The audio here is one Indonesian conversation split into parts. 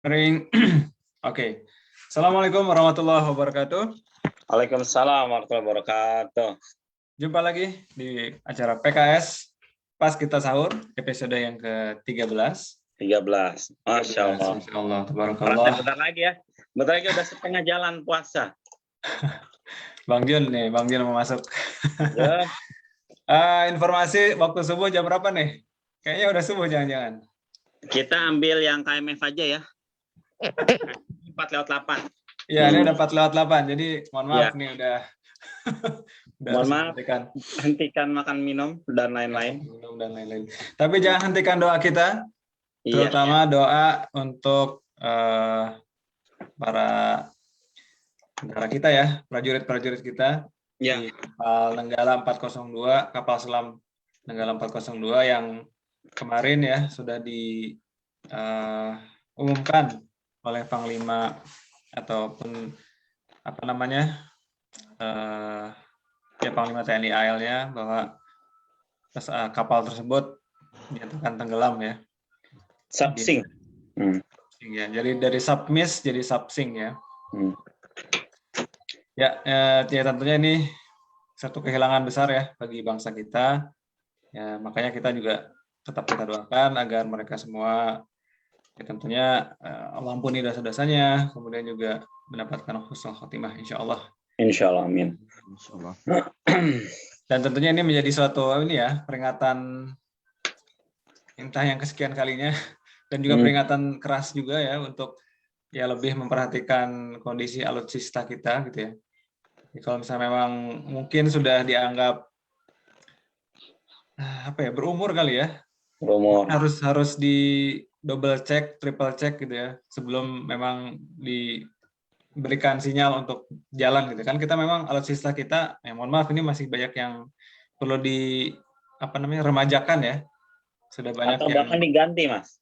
Ring. Oke. Assalamualaikum warahmatullahi wabarakatuh. Waalaikumsalam warahmatullahi wabarakatuh. Jumpa lagi di acara PKS pas kita sahur, episode yang ke-13. 13. Masya Allah. Masya Allah. Tabarakallah. Bentar lagi ya. Bentar lagi udah setengah jalan puasa. Bang Jun nih, Bang Jun mau masuk. Ya. Informasi waktu subuh jam berapa nih? Kayaknya udah subuh jangan-jangan. Kita ambil yang KMF aja ya. 4:08. Iya, ini udah 4:08. Jadi mohon maaf Ya. nih udah Mohon maaf. hentikan makan minum dan lain-lain. Minum dan lain-lain. Tapi jangan hentikan doa kita, terutama Iya. doa untuk para tentara kita ya, prajurit-prajurit kita Ya. di kapal Nenggala 402, kapal selam Nenggala 402 yang kemarin ya sudah diumumkan oleh Panglima ataupun apa namanya ya Panglima TNI AL-nya bahwa kapal tersebut dinyatakan tenggelam ya. Subsink. Ya, jadi dari submiss jadi subsink ya. Ya, tentunya ini satu kehilangan besar ya bagi bangsa kita. Ya, makanya kita juga tetap kita doakan agar mereka semua ya tentunya Allah ampuni dosa-dosanya, kemudian juga mendapatkan husnul khotimah insya Allah. Insya Allah, amin. Dan tentunya ini menjadi suatu peringatan entah yang kesekian kalinya dan juga peringatan keras juga ya untuk ya lebih memperhatikan kondisi alutsista kita gitu ya. Jadi kalau misalnya memang mungkin sudah dianggap berumur kali ya. Berumur. Harus di double check, triple check gitu ya sebelum memang diberikan sinyal untuk jalan gitu kan. Kita memang alutsista kita mohon maaf ini masih banyak yang perlu remajakan ya. Sudah banyak atau yang bahkan diganti, Mas.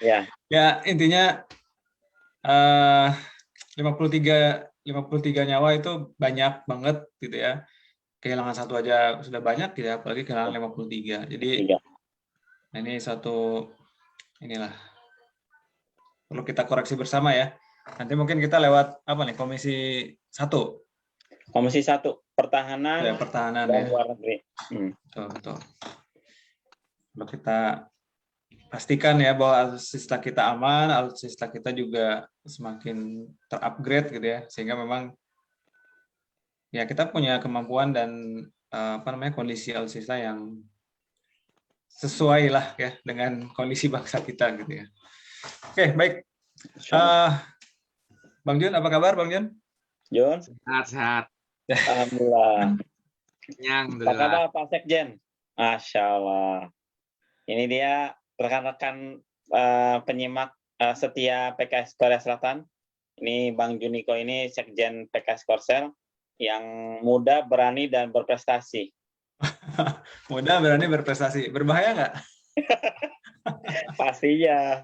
Ya. Ya, intinya 53 nyawa itu banyak banget gitu ya. Kehilangan satu aja sudah banyak gitu ya, apalagi kehilangan 53. Jadi nah ini perlu kita koreksi bersama ya. Nanti mungkin kita lewat Komisi 1. Komisi 1 Pertahanan, ya, Pertahanan dan ya. Luar Negeri. Betul. Kalau kita pastikan ya bahwa alutsista kita aman, alutsista kita juga semakin terupgrade gitu ya, sehingga memang ya kita punya kemampuan dan kondisi alutsista yang sesuai lah ya dengan kondisi bangsa kita gitu ya. Oke, baik. Bang Jun, apa kabar Bang Jun? Jun? Sehat. Alhamdulillah. Kenyang. Apa kabar Pak Sekjen? Masya Allah. Ini dia rekan-rekan penyimak setia PKS Korea Selatan. Ini Bang Juniko ini Sekjen PKS Korsel yang muda, berani, dan berprestasi. Muda, berani, berprestasi. Berbahaya nggak? Pastinya.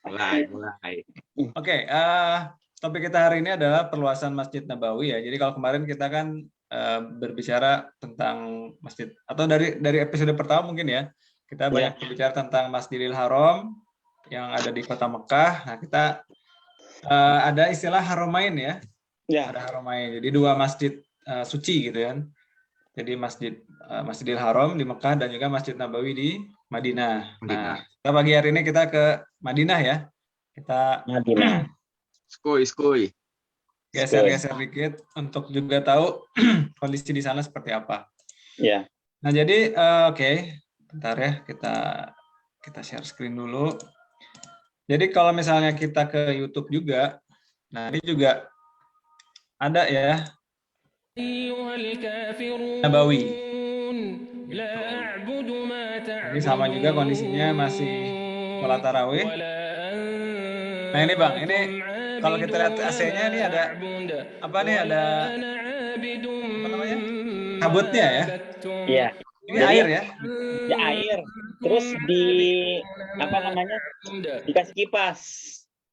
Mulai. Oke, topik kita hari ini adalah perluasan Masjid Nabawi ya. Jadi kalau kemarin kita kan berbicara tentang masjid, atau dari episode pertama mungkin ya, kita banyak berbicara tentang Masjidil Haram yang ada di kota Mekah. Nah, kita ada istilah Haramain ya. Ada Haramain. Jadi dua masjid suci gitu kan. Jadi Masjidil Haram di Mekah dan juga Masjid Nabawi di Madinah. Nah, kita pagi hari ini kita ke Madinah ya. Kita Madinah. Skoi. Geser-geser dikit untuk juga tahu kondisi di sana seperti apa. Ya. Nah, jadi oke. Bentar ya, kita share screen dulu. Jadi kalau misalnya kita ke YouTube juga, nah ini juga ada ya Nabawi. Ini sama juga kondisinya masih sholat tarawih. Nah ini Bang, ini kalau kita lihat AC-nya ini ada ada kabutnya ya? Iya. Ini air ya? Ya air. Terus dikasih kipas.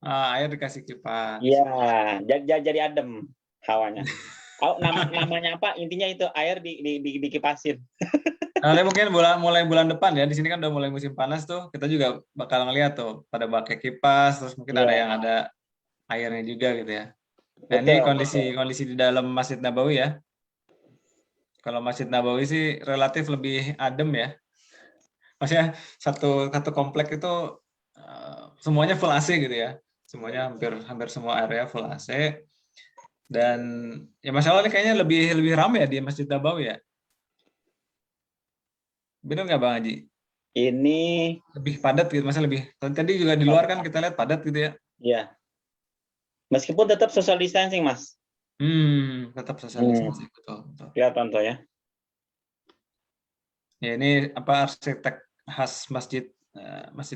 Air dikasih kipas. Iya, jadi adem hawanya. Namanya apa? Intinya itu air dikipasin. Nanti mungkin mulai bulan depan ya. Di sini kan udah mulai musim panas tuh. Kita juga bakal ngeliat tuh pada pakai kipas, terus mungkin ada Iya, yang ada airnya juga gitu ya. Nah, ini betul. kondisi di dalam Masjid Nabawi ya. Kalau Masjid Nabawi sih relatif lebih adem ya. Maksudnya satu komplek itu semuanya full AC gitu ya. Semuanya hampir semua area full AC. Dan ya masalah ini kayaknya lebih ramai ya di Masjid Nabawi ya. Benar nggak Bang Haji? Ini Lebih padat gitu, masa lebih. Tadi juga di luar kan kita lihat padat gitu ya. ya, meskipun tetap social distancing, Mas. Tetap social distancing, betul, betul. Kelihatan tuh ya. Ya ini apa arsitek khas Masjid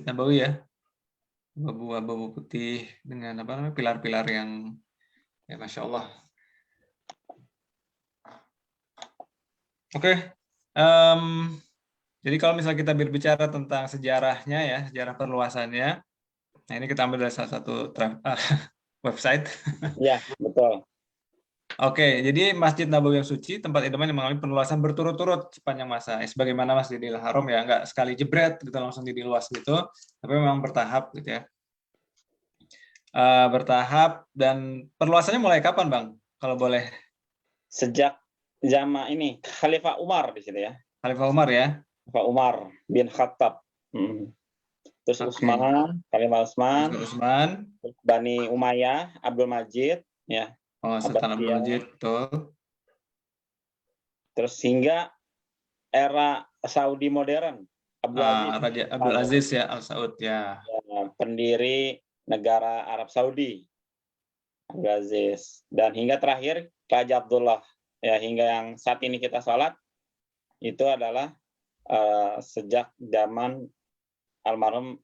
Nabawi ya. Abu-abu putih dengan apa namanya pilar-pilar yang ya Masya Allah. Oke. Jadi kalau misalnya kita berbicara tentang sejarahnya ya, sejarah perluasannya, nah ini kita ambil dari salah satu website. Ya, betul. Oke, jadi Masjid Nabawi yang suci, tempat idaman yang mengalami perluasan berturut-turut sepanjang masa. Sebagaimana Masjidil Haram ya, nggak sekali jebret gitu langsung jadi luas gitu, tapi memang bertahap gitu ya. Bertahap dan perluasannya mulai kapan, Bang? Kalau boleh. Sejak zaman ini Khalifah Umar di situ ya. Khalifah Umar ya. Khalifah Umar bin Khattab. Terus Oke. Khalifah Utsman, Utsman, Bani Umayyah, Abdul Majid, ya. Sultan Abdul Majid, betul. Terus hingga era Saudi modern, Raja Abdul Aziz ya, Al Saud ya. Pendiri negara Arab Saudi, Abdul Aziz. Dan hingga terakhir Raja Abdullah, ya, hingga yang saat ini kita sholat itu adalah sejak zaman almarhum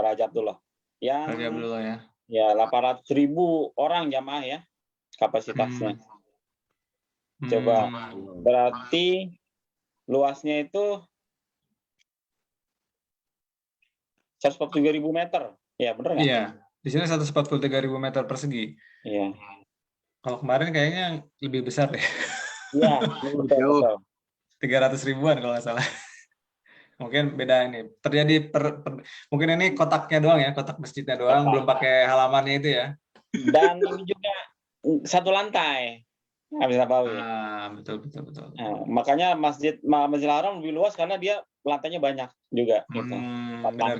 Raja Abdullah. Raja Abdullah ya. Ya, 800.000 orang jamaah ya kapasitasnya. Coba, berarti luasnya itu 143.000 meter. Ya, benar nggak? Iya, di sini 143.000 meter persegi. Iya. Kalau kemarin kayaknya lebih besar deh. Iya, betul. 300 ribuan kalau nggak salah. Mungkin beda ini. Terjadi mungkin ini kotaknya doang ya, kotak masjidnya doang, belum pakai halamannya itu ya. Dan ini juga satu lantai. Masjid Nabawi. Betul. Nah, makanya Masjidil Haram lebih luas karena dia lantainya banyak juga. Gitu. Benar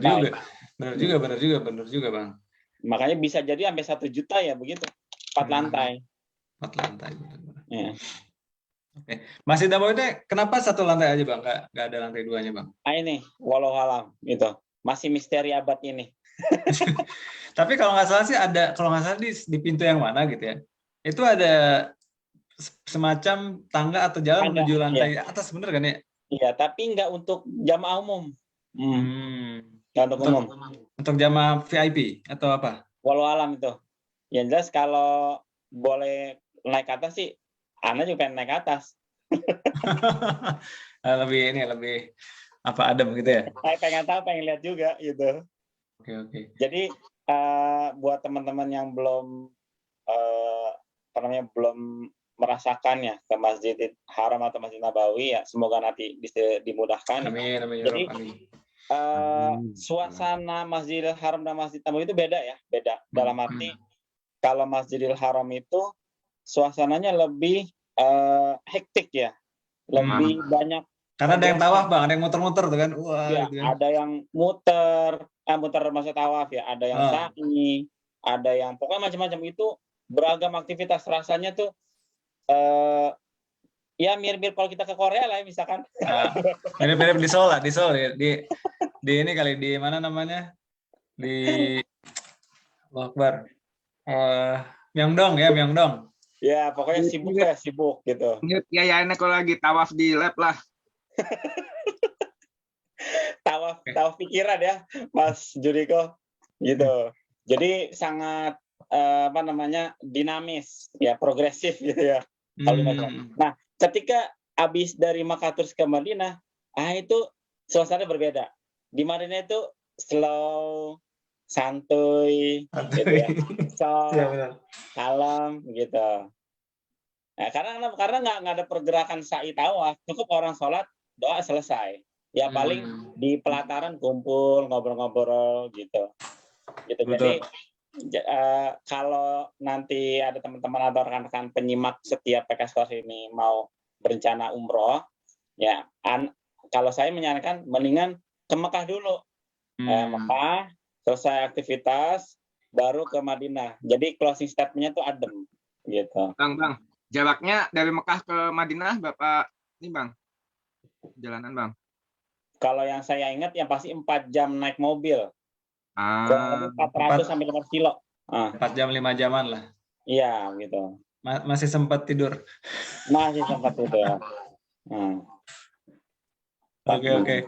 juga, Bang. Makanya bisa jadi sampai 1 juta ya begitu. 4 lantai. 4 lantai, benar. Ya. Oke. Masjid Nabawi itu kenapa 1 lantai aja, Bang? Nggak ada lantai 2-nya, Bang? Ini, walau alam gitu. Masih misteri abad ini. Tapi kalau nggak salah sih ada, kalau nggak salah di pintu yang mana gitu ya. Itu ada semacam tangga atau jalan menuju lantai atas, bener kan ya? Iya, tapi nggak untuk jamaah umum. Nggak untuk umum. Untuk jamaah VIP atau apa? Walau alam itu. Yang jelas kalau boleh naik ke atas sih, Ana juga pengen naik ke atas. lebih apa adem gitu ya? Saya pengen tahu, pengen lihat juga gitu. Oke. Jadi buat teman-teman yang belum belum merasakannya ke Masjidil Haram atau Masjid Nabawi ya, semoga nanti bisa dimudahkan. Amin. Jadi suasana Masjidil Haram dan Masjid Nabawi itu beda ya, beda. Dalam arti kalau Masjidil Haram itu suasananya lebih hektik ya, lebih banyak. Karena ada yang tawaf, Bang, ada yang muter-muter tuh kan. Wah, ya, gitu. Ada yang muter masa tawaf ya, ada yang sa'i, ada yang pokoknya macam-macam itu, beragam aktivitas. Rasanya tuh ya mirip-mirip kalau kita ke Korea lah ya, misalkan. Mirip-mirip di Seoul ya. Di ini kali, di mana namanya? Di Allahu Akbar. Myeongdong. Ya, pokoknya sibuk gitu. Ya ini kalau lagi tawaf di lab lah. Tawaf pikiran ya, Mas Judiko. Gitu. Jadi sangat dinamis ya, progresif gitu ya. Nah, ketika habis dari Makkah terus ke Madinah, itu suasana berbeda. Di Madinah itu slow, santuy, gitu ya. Kalem gitu. Nah, karena nggak ada pergerakan sa'i tawaf, cukup orang sholat doa selesai. Ya paling di pelataran kumpul ngobrol-ngobrol gitu. Gitu. Betul. Jadi kalau nanti ada teman-teman atau rekan-rekan penyimak setiap PKS Course ini mau berencana umroh, ya kalau saya menyarankan mendingan ke Mekah dulu. Mekah, selesai aktivitas, baru ke Madinah. Jadi closing statement-nya tuh adem gitu. Bang, jaraknya dari Mekah ke Madinah berapa ini Bang? Jalanan Bang? Kalau yang saya ingat yang pasti 4 jam naik mobil. 400 4 sampai 500 kilo. 4 jam 5 jaman lah. Iya, gitu. Masih sempat tidur. Masih sempat tidur. Oke.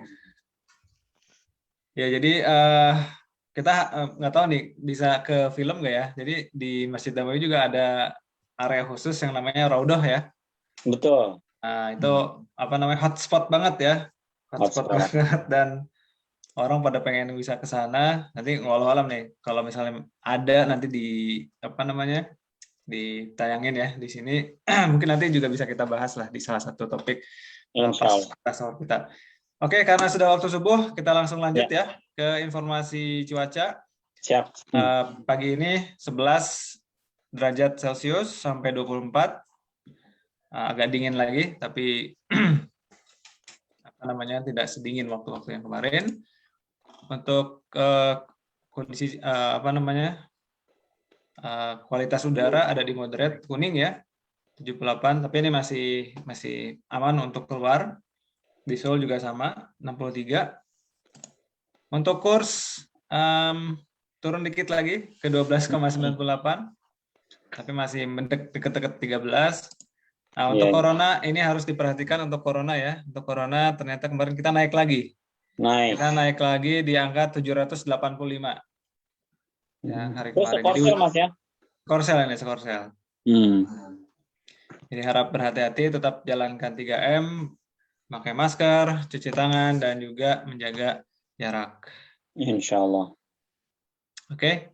Ya, jadi kita nggak tahu nih bisa ke film nggak ya. Jadi di Masjid Nabawi juga ada area khusus yang namanya Raudhah ya. Betul. Nah, itu apa namanya hotspot banget ya. Hotspot banget, dan orang pada pengen bisa ke sana. Nanti walau alam nih, kalau misalnya ada nanti di apa namanya ditayangin ya di sini, mungkin nanti juga bisa kita bahas lah di salah satu topik pas kita. Oke, karena sudah waktu subuh, kita langsung lanjut ya ke informasi cuaca. Siap. Pagi ini 11 derajat Celcius sampai 24. Agak dingin lagi, tapi apa namanya tidak sedingin waktu-waktu yang kemarin. Untuk kondisi kualitas udara ada di moderate kuning ya 78, tapi ini masih aman untuk keluar. Di Seoul juga sama 63. Untuk kurs turun dikit lagi ke 12,98, tapi masih deket-deket 13. Nah, untuk corona ini harus diperhatikan untuk corona ya. Untuk corona ternyata kemarin kita naik lagi. Kita naik lagi di angka 785. Ya, hari kemarin. Korsel Mas ya? Korsel ini, Korsel. Jadi harap berhati-hati, tetap jalankan 3M, pakai masker, cuci tangan, dan juga menjaga jarak. Insya Allah. Oke.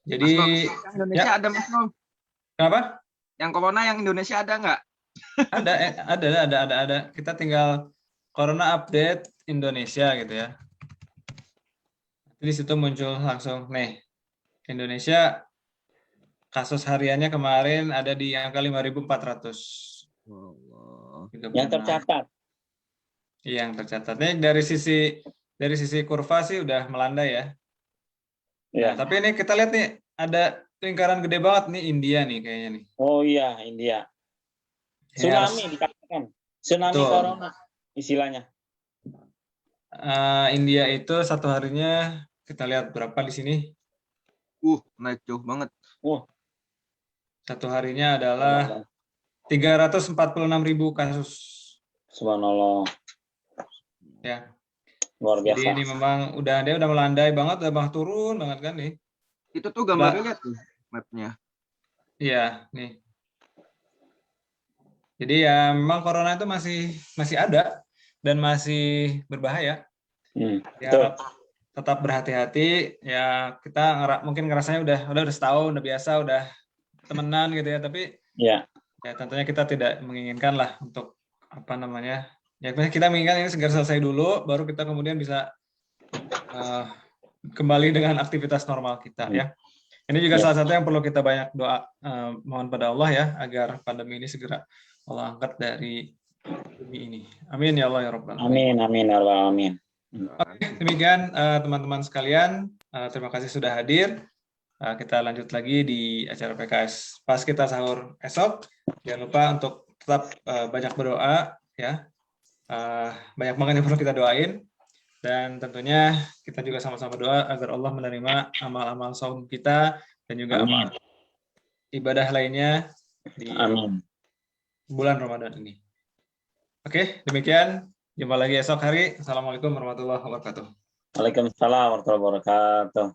Jadi Mas, Indonesia ada Mas Nom? Kenapa? Yang corona yang Indonesia ada nggak? Ada. Kita tinggal corona update Indonesia gitu ya. Di situ muncul langsung nih Indonesia kasus hariannya kemarin ada di angka 5.400. Yang tercatat. Iya, yang tercatat. Nih dari sisi kurva sih udah melandai ya. Nah, tapi ini kita lihat nih ada lingkaran gede banget nih India nih kayaknya nih. Oh iya, India. Tsunami dikatakan. Tsunami corona istilahnya. India itu satu harinya kita lihat berapa di sini. Naik jauh banget. Satu harinya adalah 346.000 kasus. Subhanallah. Ya. Luar biasa. Jadi ini memang dia udah melandai banget, udah turun banget kan nih. Itu tuh gambarnya tuh mapnya. Iya, nih. Jadi ya memang corona itu masih ada dan masih berbahaya. Ya, tetap berhati-hati. Ya kita mungkin ngerasanya udah setahun, udah biasa, udah temenan gitu ya. Tapi ya tentunya kita tidak menginginkan lah untuk apa namanya. Ya kita menginginkan ini segera selesai dulu, baru kita kemudian bisa kembali dengan aktivitas normal kita ya. Ini juga salah satu yang perlu kita banyak doa, mohon pada Allah ya, agar pandemi ini segera Allah angkat dari bumi ini. Amin ya Allah ya Rabbal Alamin. Amin ya Rabbal Alamin. Oke, demikian teman-teman sekalian, terima kasih sudah hadir. Kita lanjut lagi di acara PKS pas kita sahur esok. Jangan lupa untuk tetap banyak berdoa ya. Banyak banget yang perlu kita doain. Dan tentunya kita juga sama-sama doa agar Allah menerima amal-amal saum kita dan juga amal ibadah lainnya di bulan Ramadan ini. Oke, demikian. Jumpa lagi esok hari. Assalamualaikum warahmatullahi wabarakatuh. Waalaikumsalam warahmatullahi wabarakatuh.